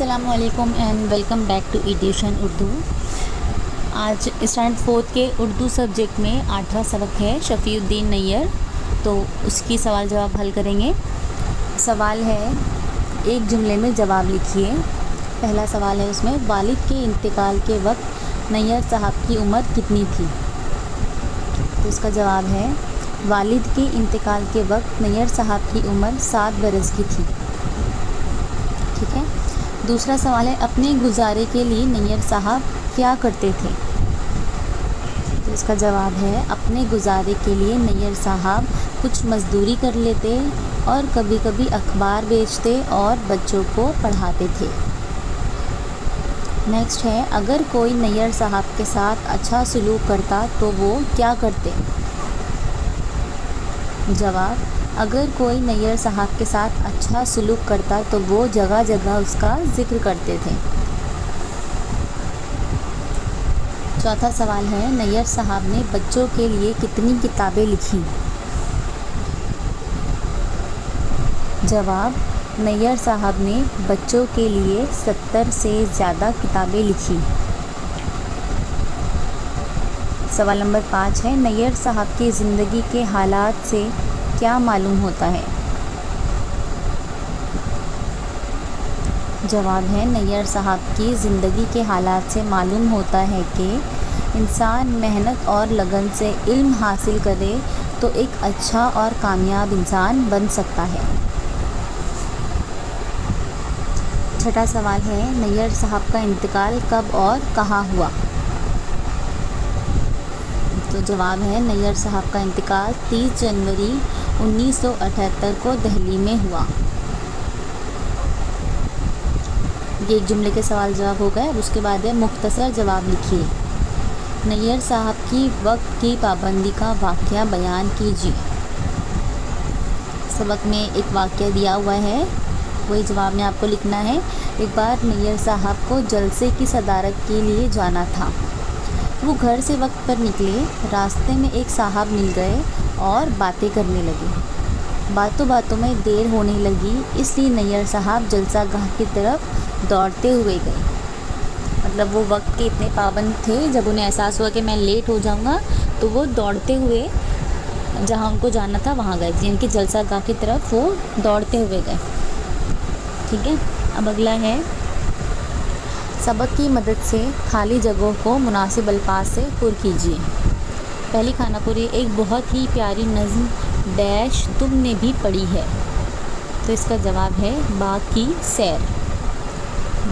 السلام علیکم and welcome back to edition Urdu. آج اسٹینڈرڈ 4 کے اردو سبجیکٹ میں 8واں سبق ہے شفیع الدین نیّر، تو اس کی سوال جواب حل کریں گے۔ سوال ہے ایک جملے میں جواب لکھیے۔ پہلا سوال ہے اس میں والد کے انتقال کے وقت نیّر صاحب کی عمر کتنی تھی؟ تو اس کا جواب ہے والد کے انتقال کے وقت نیّر صاحب کی عمر 7 برس کی تھی۔ ٹھیک ہے۔ دوسرا سوال ہے اپنے گزارے کے لیے نیّر صاحب کیا کرتے تھے؟ تو اس کا جواب ہے اپنے گزارے کے لیے نیّر صاحب کچھ مزدوری کر لیتے اور کبھی کبھی اخبار بیچتے اور بچوں کو پڑھاتے تھے۔ نیکسٹ ہے اگر کوئی نیّر صاحب کے ساتھ اچھا سلوک کرتا تو وہ کیا کرتے؟ جواب اگر کوئی نیّر صاحب کے ساتھ اچھا سلوک کرتا تو وہ جگہ جگہ اس کا ذکر کرتے تھے۔ چوتھا سوال ہے نیّر صاحب نے بچوں کے لیے کتنی کتابیں لکھیں؟ جواب نیّر صاحب نے بچوں کے لیے 70 سے زیادہ کتابیں لکھیں۔ سوال نمبر 5 ہے نیّر صاحب کی زندگی کے حالات سے کیا معلوم ہوتا ہے؟ جواب ہے نیّر صاحب کی زندگی کے حالات سے معلوم ہوتا ہے کہ انسان محنت اور لگن سے علم حاصل کرے تو ایک اچھا اور کامیاب انسان بن سکتا ہے۔ چھٹا سوال ہے نیّر صاحب کا انتقال کب اور کہاں ہوا؟ تو جواب ہے نیّر صاحب کا انتقال 30 جنوری 1978 کو دہلی میں ہوا۔ یہ ایک جملے کے سوال جواب ہو گئے۔ اب اس کے بعد ہے مختصر جواب لکھیے۔ نیّر صاحب کی وقت کی پابندی کا واقعہ بیان کیجیے۔ سبق میں ایک واقعہ دیا ہوا ہے، وہی جواب میں آپ کو لکھنا ہے۔ ایک بار نیّر صاحب کو جلسے کی صدارت کے لیے جانا تھا۔ وہ گھر سے وقت پر نکلے، راستے میں ایک صاحب مل گئے اور باتیں کرنے لگے۔ باتوں باتوں میں دیر ہونے لگی، اس لیے نیّر صاحب جلسہ گاہ کی طرف دوڑتے ہوئے گئے۔ مطلب وہ وقت کے اتنے پابند تھے، جب انہیں احساس ہوا کہ میں لیٹ ہو جاؤں گا تو وہ دوڑتے ہوئے جہاں ان کو جانا تھا وہاں گئے، یعنی کہ جلسہ گاہ کی طرف وہ دوڑتے ہوئے گئے۔ ٹھیک ہے۔ اب اگلا ہے سبق کی مدد سے خالی جگہوں کو مناسب الفاظ سے پر کیجیے۔ پہلی خانہ پوری ایک بہت ہی پیاری نظم ڈیش تم نے بھی پڑھی ہے؟ تو اس کا جواب ہے باغ کی سیر۔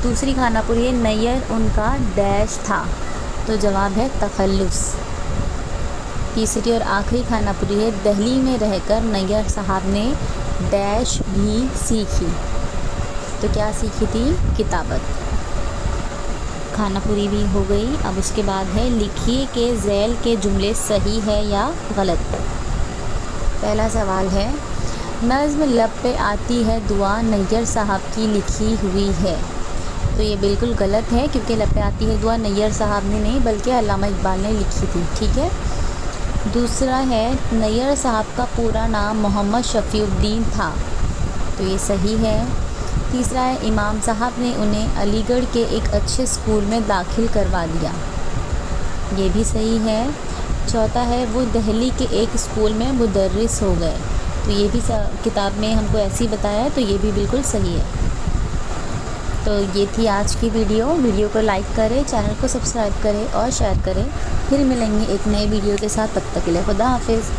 دوسری خانہ پوری ہے نیّر ان کا ڈیش تھا؟ تو جواب ہے تخلص۔ تیسری اور آخری خانہ پوری ہے دہلی میں رہ کر نیّر صاحب نے ڈیش بھی سیکھی؟ تو کیا سیکھی تھی؟ کتابت۔ خانہ پوری بھی ہو گئی۔ اب اس کے بعد ہے لکھیے کہ ذیل کے جملے صحیح ہے یا غلط۔ پہلا سوال ہے نظم لب پہ آتی ہے دعا نیّر صاحب کی لکھی ہوئی ہے؟ تو یہ بالکل غلط ہے، کیونکہ لب پہ آتی ہے دعا نیّر صاحب نے نہیں بلکہ علامہ اقبال نے لکھی تھی۔ ٹھیک ہے۔ دوسرا ہے نیّر صاحب کا پورا نام محمد شفیع الدین تھا؟ تو یہ صحیح ہے۔ تیسرا ہے امام صاحب نے انہیں علی گڑھ کے ایک اچھے اسکول میں داخل کروا دیا؟ یہ بھی صحیح ہے۔ چوتھا ہے وہ دہلی کے ایک اسکول میں مدرس ہو گئے؟ تو یہ بھی کتاب میں ہم کو ایسے ہی بتایا ہے، تو یہ بھی بالکل صحیح ہے۔ تو یہ تھی آج کی ویڈیو کو لائک کریں، چینل کو سبسکرائب کریں اور شیئر کریں۔ پھر ملیں گے ایک نئے ویڈیو کے ساتھ، تب تک کے لیے خدا حافظ۔